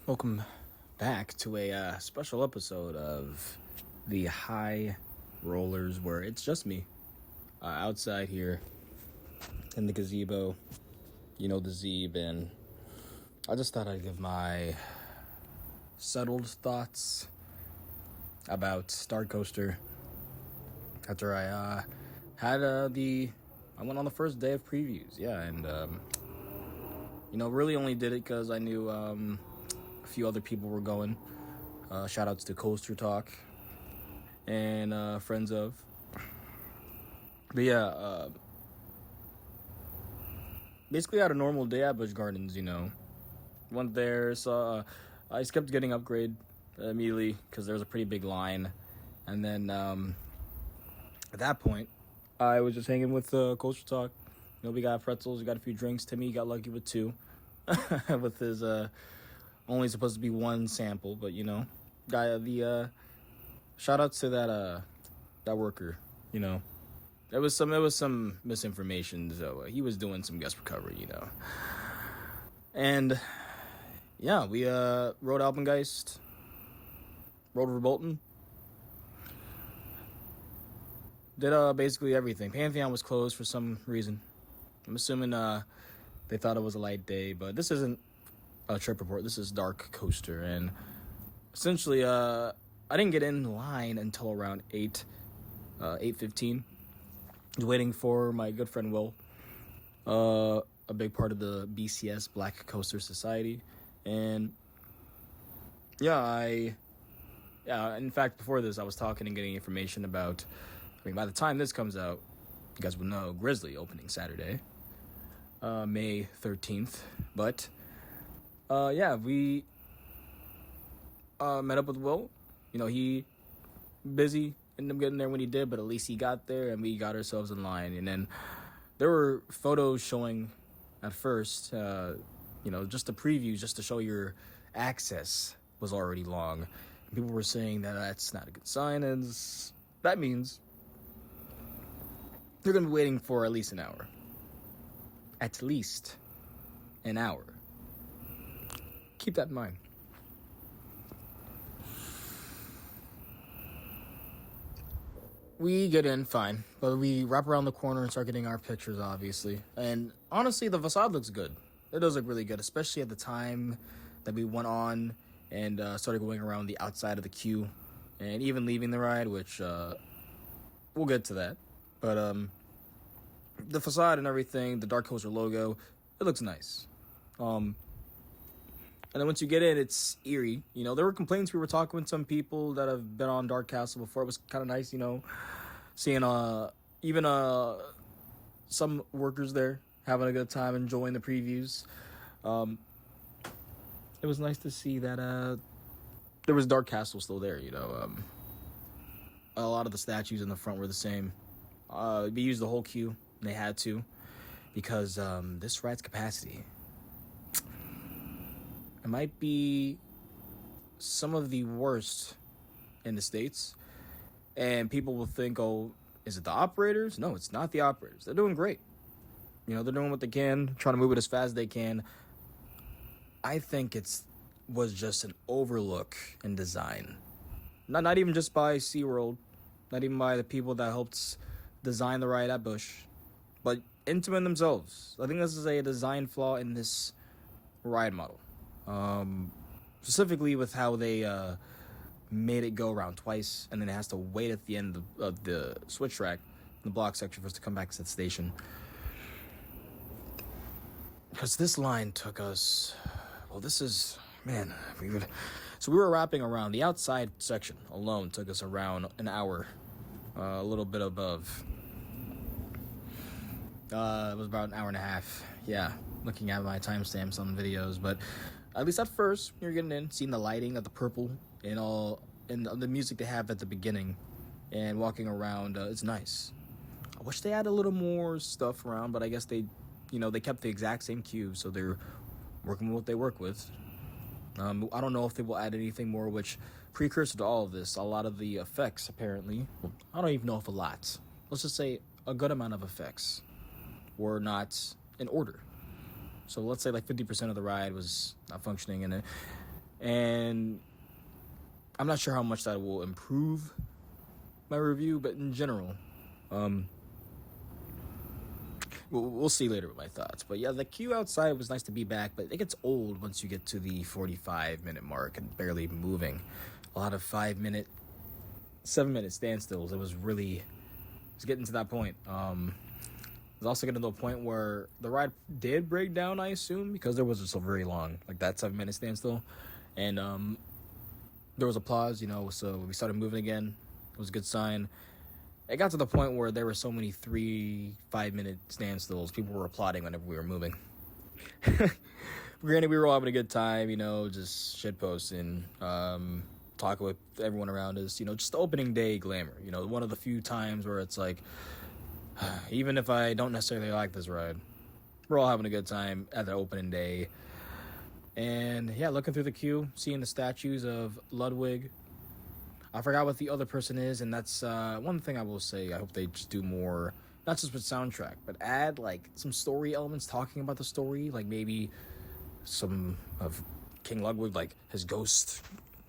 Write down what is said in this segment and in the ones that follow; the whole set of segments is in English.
Welcome back to a special episode of the High Rollers, where it's just me outside here in the gazebo, the Zeeb, and I just thought I'd give my settled thoughts about Darkoaster after I went on the first day of previews, and really only did it because I knew a few other people were going. Shout outs to Coaster Talk and friends of. But yeah, basically had a normal day at Busch Gardens. Went there, saw. I just kept getting upgrade immediately because there was a pretty big line, and then at that point, I was just hanging with Coaster Talk. We got pretzels, we got a few drinks. Timmy got lucky with 2, with his only supposed to be 1 sample, but shout outs to that worker. There was some misinformation, so he was doing some guest recovery. And yeah, we rode Alpengeist, rode Revolton, did basically everything. Pantheon was closed for some reason. I'm assuming they thought it was a light day, but this isn't a trip report. This is Darkoaster, and essentially, I didn't get in line until around 8:15. I was waiting for my good friend Will, a big part of the BCS Black Coaster Society, and in fact, before this, I was talking and getting information about. By the time this comes out, you guys will know Grizzly opening Saturday, May 13th, but. We met up with Will. He busy, ended up getting there when he did, but at least he got there, and we got ourselves in line. And then there were photos showing at first, just the previews, just to show your access was already long. People were saying that that's not a good sign, and that means they're going to be waiting for at least an hour. At least an hour. Keep that in mind. We get in fine, but we wrap around the corner and start getting our pictures, obviously. And honestly, the facade looks good. It does look really good, especially at the time that we went on and started going around the outside of the queue and even leaving the ride, which we'll get to that. But the facade and everything, the Darkoaster logo, it looks nice. And then once you get in, it's eerie. There were complaints. We were talking with some people that have been on Darkastle before. It was kind of nice, seeing even some workers there having a good time, enjoying the previews. It was nice to see that there was Darkastle still there. A lot of the statues in the front were the same. We used the whole queue. And they had to, because this ride's capacity. It might be some of the worst in the States. And people will think, oh, is it the operators? No, it's not the operators. They're doing great. They're doing what they can, trying to move it as fast as they can. I think was just an overlook in design. Not even just by SeaWorld, not even by the people that helped design the ride at Busch, but Intamin themselves. I think this is a design flaw in this ride model. Specifically with how they made it go around twice, and then it has to wait at the end of the switch track, the block section, for us to come back to the station. Because this line took us, we were wrapping around. The outside section alone took us around an hour, a little bit above. It was about an hour and a half. Yeah, looking at my timestamps on videos, but at least at first, you're getting in, seeing the lighting of the purple and all, and the music they have at the beginning, and walking around, it's nice. I wish they had a little more stuff around, but I guess they kept the exact same queue, so they're working with what they work with. I don't know if they will add anything more, which precursor to all of this, a lot of the effects, apparently, I don't even know if a lot, let's just say a good amount of effects were not in order. So let's say like 50% of the ride was not functioning, and And I'm not sure how much that will improve my review, but in general, we'll see later with my thoughts. But yeah, the queue outside was nice to be back, but it gets old once you get to the 45-minute mark and barely moving. A lot of 5-minute, 7-minute standstills. It was getting to that point. It was also getting to a point where the ride did break down, I assume, because there was just a very long, like that 7-minute standstill. And there was applause, so we started moving again. It was a good sign. It got to the point where there were so many 3-5-minute standstills. People were applauding whenever we were moving. Granted, we were all having a good time, just shitposting, talking with everyone around us, just the opening day glamour. One of the few times where it's like, even if I don't necessarily like this ride, we're all having a good time at the opening day. And yeah, looking through the queue, seeing the statues of Ludwig. I forgot what the other person is, and that's one thing I will say. I hope they just do more, not just with soundtrack, but add like some story elements talking about the story, like maybe some of King Ludwig, like his ghost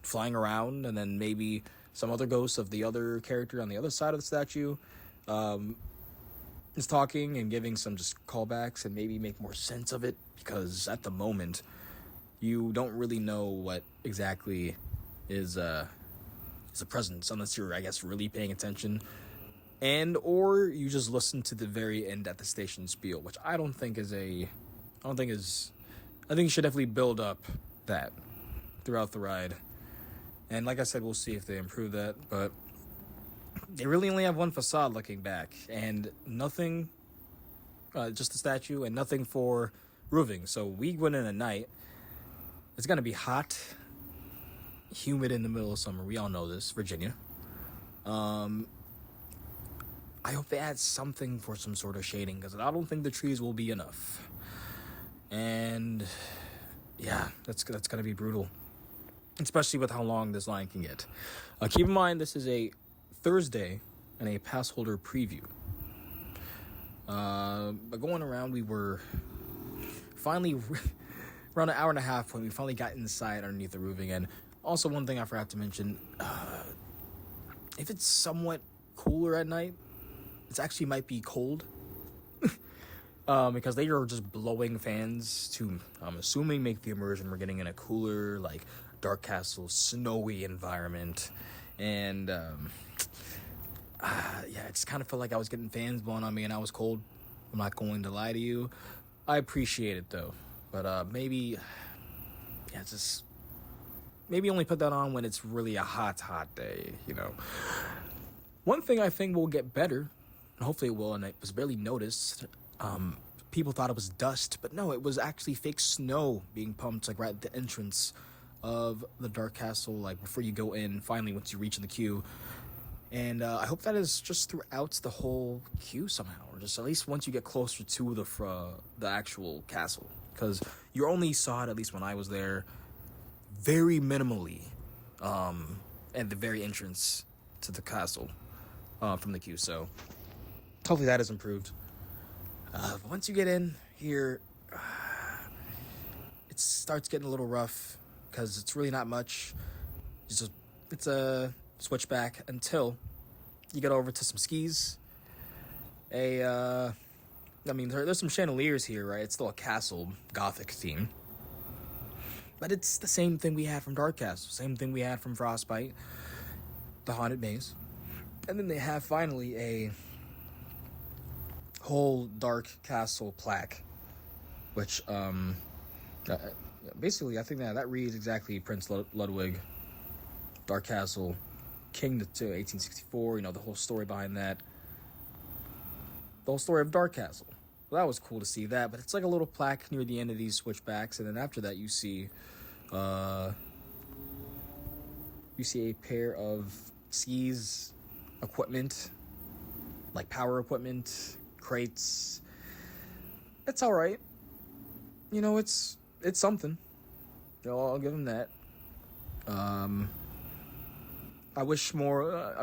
flying around, and then maybe some other ghosts of the other character on the other side of the statue is talking and giving some just callbacks and maybe make more sense of it, because at the moment you don't really know what exactly is a presence unless you're, I guess, really paying attention, or you just listen to the very end at the station spiel, which I think you should definitely build up that throughout the ride. And like I said, we'll see if they improve that, but they really only have one facade looking back, and nothing, just the statue, and nothing for roofing. So we went in at night. It's gonna be hot, humid in the middle of summer. We all know this, Virginia. I hope they add something for some sort of shading, because I don't think the trees will be enough. And yeah, that's gonna be brutal, especially with how long this line can get. Keep in mind, this is a Thursday and a pass holder preview. But going around, we were finally around an hour and a half when we finally got inside underneath the roofing. And also, one thing I forgot to mention, if it's somewhat cooler at night, it actually might be cold. Because they are just blowing fans to, I'm assuming, make the immersion. We're getting in a cooler, like, Darkastle, snowy environment. And, yeah, it just kind of felt like I was getting fans blowing on me and I was cold. I'm not going to lie to you. I appreciate it, though. But, maybe only put that on when it's really a hot day, One thing I think will get better, and hopefully it will, and it was barely noticed, people thought it was dust, but no, it was actually fake snow being pumped, like, right at the entrance of the Darkastle, like, before you go in, finally, once you reach in the queue. And I hope that is just throughout the whole queue somehow, or just at least once you get closer to the actual castle, because you only saw it, at least when I was there, very minimally at the very entrance to the castle from the queue. So hopefully that is improved. But once you get in here, it starts getting a little rough, because it's really not much. It's a switchback until you get over to some skis. There's some chandeliers here, right? It's still a castle, Gothic theme. But it's the same thing we had from Darkastle, same thing we had from Frostbite, the Haunted Maze. And then they have finally a whole Darkastle plaque, which, basically, I think that reads exactly Prince Ludwig, Darkastle, King to 1864, the whole story behind that. The whole story of Darkastle. Well, that was cool to see that, but it's like a little plaque near the end of these switchbacks, and then after that you see a pair of skis equipment, like power equipment, crates. It's all right. It's something. I'll give them that. I wish more.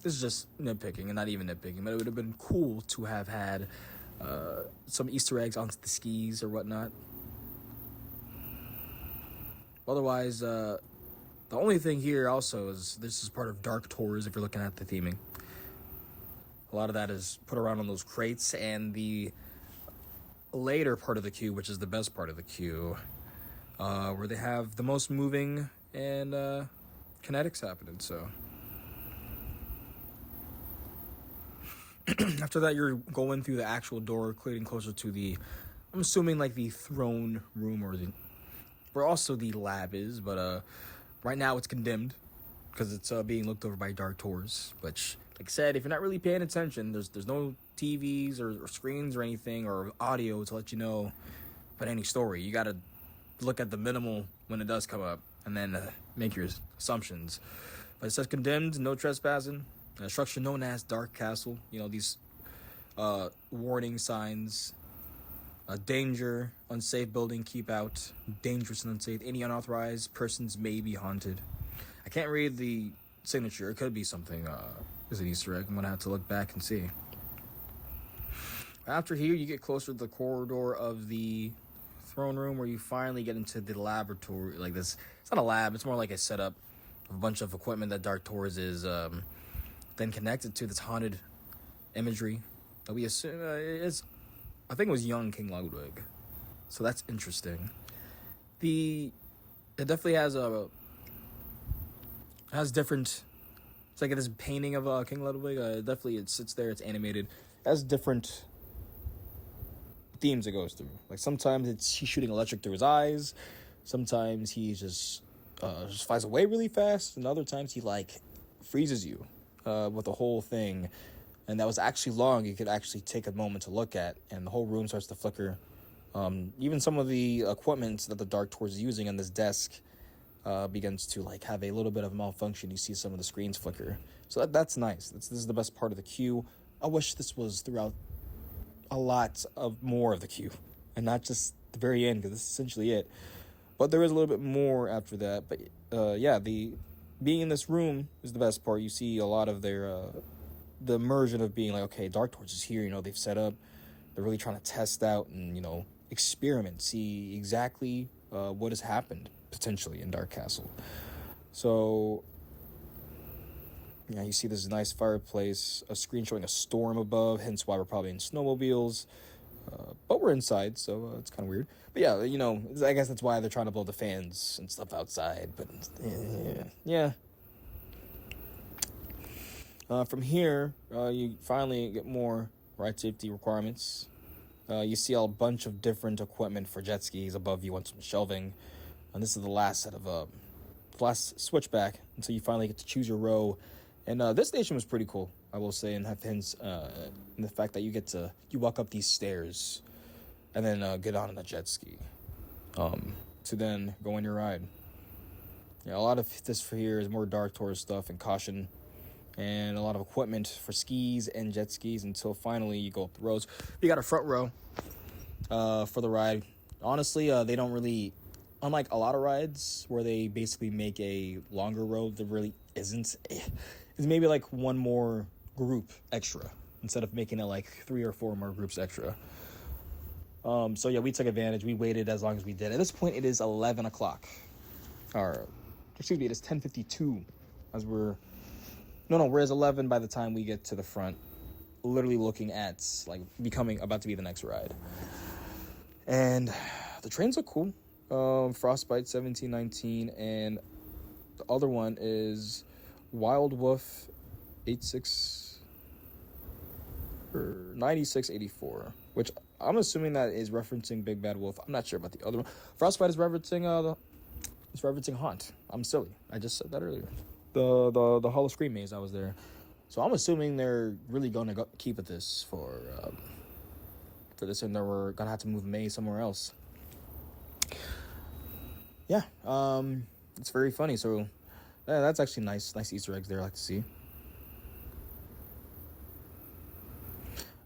This is just nitpicking, and not even nitpicking, but it would have been cool to have had some Easter eggs onto the skis or whatnot. Otherwise, the only thing here also is this is part of Dark Tours if you're looking at the theming. A lot of that is put around on those crates, and the later part of the queue, which is the best part of the queue, where they have the most moving and kinetics happening. So after that, you're going through the actual door, getting closer to the, I'm assuming like the throne room, or where also the lab is, but right now it's condemned because it's being looked over by Dark Tours, which, like I said, if you're not really paying attention, there's no TVs or screens or anything or audio to let you know about any story. You gotta look at the minimal when it does come up and then make your assumptions. But it says condemned, no trespassing, a structure known as Darkastle. You know, these warning signs, danger, unsafe building, keep out, dangerous and unsafe, any unauthorized persons may be haunted. I can't read the signature. It could be something, is an Easter egg. I'm gonna have to look back and see. After here, you get closer to the corridor of the throne room, where you finally get into the laboratory. Like this, it's not a lab, it's more like a setup of a bunch of equipment that Dark Tours is then connected to this haunted imagery that we assume is, I think it was young King Ludwig. So that's interesting. It definitely has different, it's like this painting of King Ludwig. Definitely it sits there, it's animated. It has different themes it goes through. Like sometimes he's shooting electric through his eyes. Sometimes he just flies away really fast. And other times he like freezes you with the whole thing. And that was actually long. You could actually take a moment to look at, and the whole room starts to flicker. Even some of the equipment that the Dark Tours is using on this desk begins to like have a little bit of malfunction. You see some of the screens flicker. So that's nice. This is the best part of the queue. I wish this was throughout a lot of more of the queue and not just the very end, because this is essentially it. But there is a little bit more after that. But yeah, the being in this room is the best part. You see a lot of their the immersion of being like, okay, Dark Tours is here. You know, they've set up. They're really trying to test out and, you know, experiment, see exactly what has happened potentially in Darkastle. So yeah, you see this nice fireplace, a screen showing a storm above, hence why we're probably in snowmobiles. But we're inside, so it's kind of weird. But yeah, you know, I guess that's why they're trying to blow the fans and stuff outside. But yeah. From here, you finally get more ride safety requirements. You see a bunch of different equipment for jet skis above you on some shelving. And this is the last set of last switchback until you finally get to choose your row. And this station was pretty cool, I will say, and have hints in the fact that you walk up these stairs and then get on a jet ski to then go on your ride. Yeah, a lot of this for here is more Dark Tour stuff and caution, and a lot of equipment for skis and jet skis until finally you go up the roads. You got a front row for the ride. Honestly, they don't really, unlike a lot of rides where they basically make a longer road, there really isn't. It's maybe like one more group extra instead of making it like 3 or 4 more groups extra. So yeah, we took advantage. We waited as long as we did. At this point, it is 11 o'clock. Or, excuse me, it is 10:52 as we're whereas 11 by the time we get to the front, literally looking at like about to be the next ride. And the trains look cool. Frostbite 1719, and the other one is Wild Wolf 9684, which I'm assuming that is referencing Big Bad Wolf. I'm not sure about the other one. Frostbite is referencing Haunt. I'm silly. I just said that earlier. The Hall of Scream maze, I was there. So I'm assuming they're really going to keep at this for this, and then we're going to have to move the maze somewhere else. Yeah, it's very funny. So yeah, that's actually nice Easter eggs there I like to see.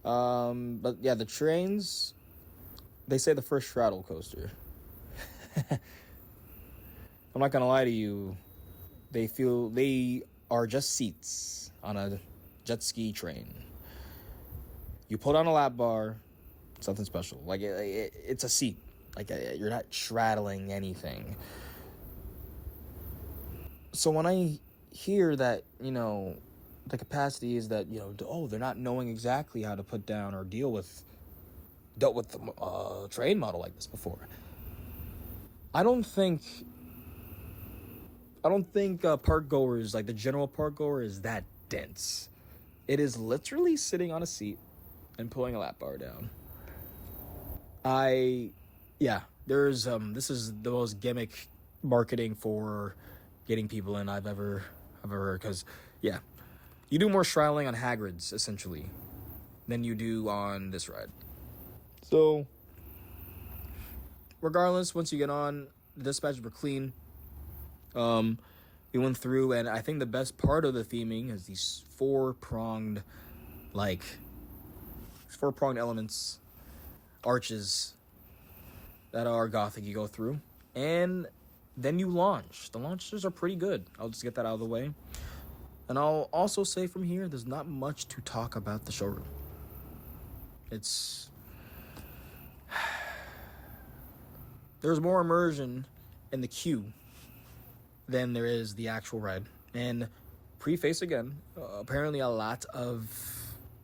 But yeah, the trains, they say the first straddle coaster. I'm not gonna lie to you, they are just seats on a jet ski train. You pull down a lap bar, something special. Like it's a seat. Like you're not straddling anything. So when I hear that, the capacity is that, they're not knowing exactly how to put down or dealt with a train model like this before. I don't think park goers, like the general park goer, is that dense. It is literally sitting on a seat and pulling a lap bar down. There's this is the most gimmick marketing for getting people in I've ever heard. Because you do more shriveling on Hagrid's essentially than you do on this ride. So regardless, once you get on, the dispatches were clean. We went through, and I think the best part of the theming is these four-pronged elements, arches that are gothic you go through, and then you launch. The launches are pretty good. I'll just get that out of the way. And I'll also say from here, there's not much to talk about the showroom. There's more immersion in the queue than there is the actual ride. And preface again, apparently a lot of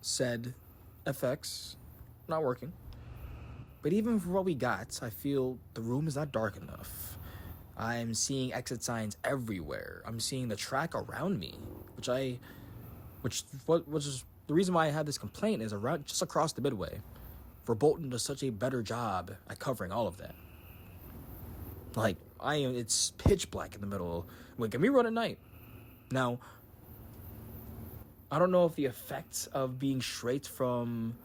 said effects not working. But even for what we got, I feel the room is not dark enough. I'm seeing exit signs everywhere. I'm seeing the track around me, which is the reason why I had this complaint is around just across the midway. Verbolten does such a better job at covering all of that. It's pitch black in the middle. And we run at night. Now, I don't know if the effects of being straight from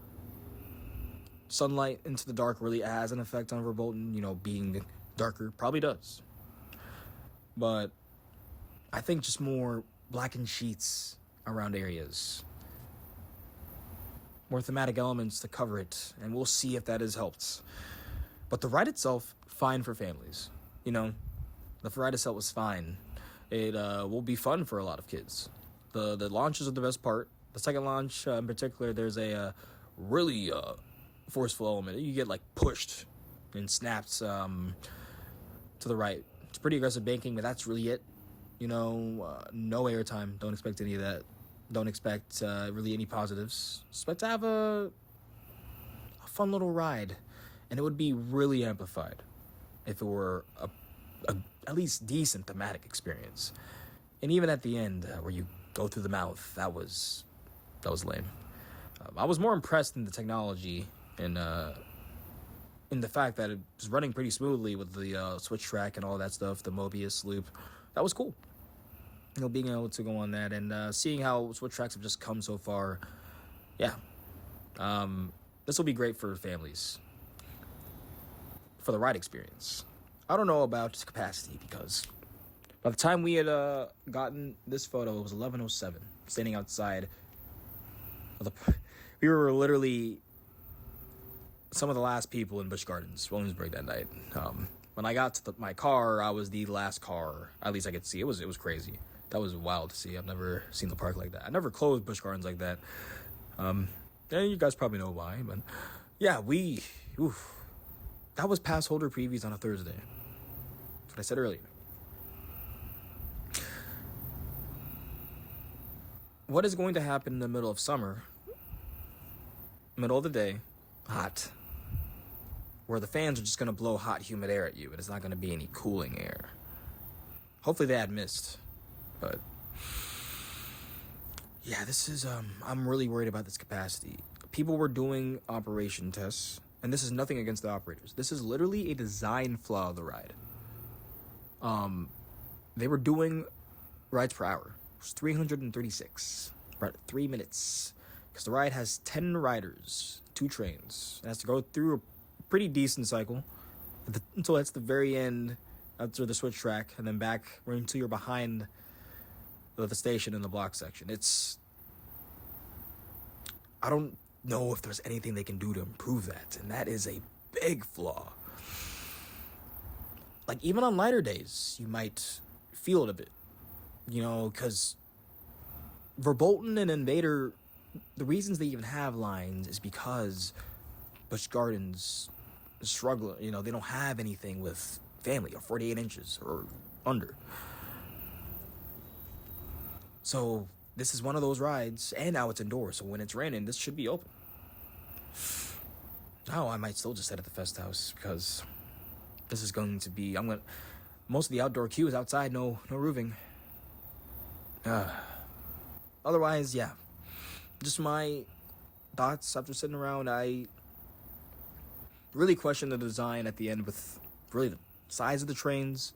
sunlight into the dark really has an effect on Verbolten, being darker. Probably does. But I think just more blackened sheets around areas. More thematic elements to cover it. And we'll see if that has helped. But the ride itself, fine for families. The ride itself was fine. It will be fun for a lot of kids. The launches are the best part. The second launch in particular, there's a really forceful element. You get pushed and snapped to the right. It's pretty aggressive banking, but that's really it. No airtime. Don't expect any of that. Don't expect really any positives. Expect to have a fun little ride, and it would be really amplified if it were a at least decent thematic experience. And even at the end, where you go through the mouth, that was lame. I was more impressed in the technology and in the fact that it was running pretty smoothly with the switch track and all that stuff, the Mobius loop. That was cool. Being able to go on that and seeing how switch tracks have just come so far. Yeah. This will be great for families. For the ride experience. I don't know about capacity because by the time we had gotten this photo, it was 11:07. Standing outside we were literally some of the last people in Busch Gardens, Williamsburg that night. When I got to my car, I was the last car. At least I could see. It was crazy. That was wild to see. I've never seen the park like that. I never closed Busch Gardens like that. And you guys probably know why, but yeah, that was pass holder previews on a Thursday. That's what I said earlier. What is going to happen in the middle of summer, middle of the day, hot, where the fans are just going to blow hot, humid air at you, and it's not going to be any cooling air. Hopefully they add mist, but yeah, this is, I'm really worried about this capacity. People were doing operation tests, and this is nothing against the operators. This is literally a design flaw of the ride. They were doing rides per hour. It was 336, right, 3 minutes. Because the ride has 10 riders, 2 trains. It has to go through a pretty decent cycle until it's the very end, after the switch track, and then back until you're behind the station in the block section. I don't know if there's anything they can do to improve that, and that is a big flaw. Even on lighter days, you might feel it a bit, because Verbolten and Invader, the reasons they even have lines is because Busch Gardens struggle. They don't have anything with family or 48 inches or under. So this is one of those rides, and now it's indoors. So when it's raining, this should be open. Oh, I might still just sit at the Fest House because this is going to be. Most of the outdoor queue is outside. No roofing. Otherwise, yeah. Just my thoughts after sitting around. I really questioned the design at the end with really the size of the trains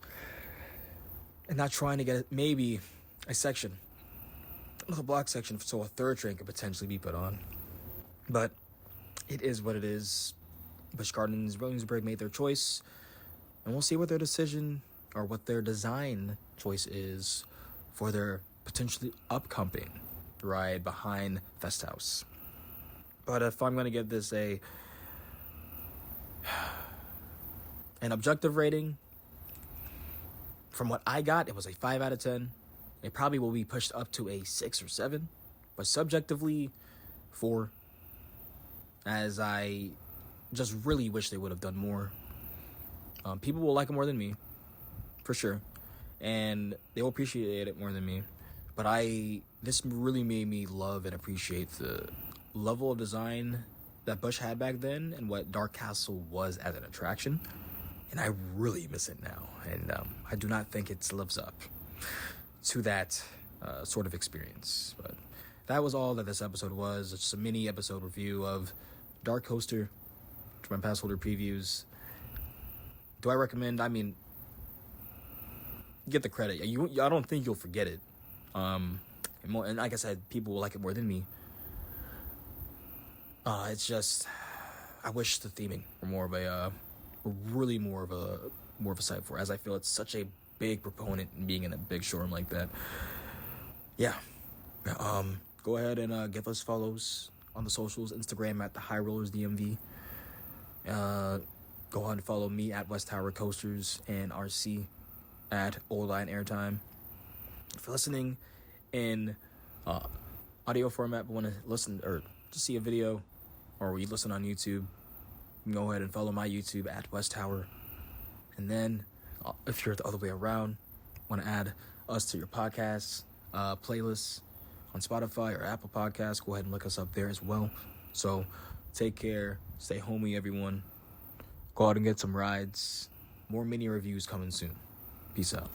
and not trying to get maybe a section, a block section, so a third train could potentially be put on. But it is what it is. Busch Gardens, Williamsburg made their choice, and we'll see what their decision or what their design choice is for their potentially upcoming ride behind Fest House. But if I'm going to give this an objective rating, from what I got, it was a 5 out of 10. It probably will be pushed up to a 6 or 7, but subjectively, 4. As I just really wish they would have done more. People will like it more than me, for sure, and they will appreciate it more than me. But this really made me love and appreciate the level of design that Busch had back then and what Darkastle was as an attraction. And I really miss it now. And I do not think it lives up to that sort of experience. But that was all that this episode was. It's just a mini episode review of Darkoaster, my pass holder previews. Do I recommend? I mean, get the credit. I don't think you'll forget it. And like I said, people will like it more than me. It's just, I wish the theming were more of a side for, as I feel it's such a big proponent in being in a big showroom like that. Yeah. Go ahead and give us follows on the socials. Instagram at the High Rollers DMV. Go ahead and follow me at West Tower Coasters and RC at Old Line Airtime. If you're listening in audio format but want to listen or to see a video, or you listen on YouTube, you can go ahead and follow my YouTube at West Tower. And then if you're the other way around, want to add us to your podcast playlists on Spotify or Apple Podcasts, go ahead and look us up there as well. So take care, stay homey, everyone. Go out and get some rides. More mini reviews coming soon. Peace out.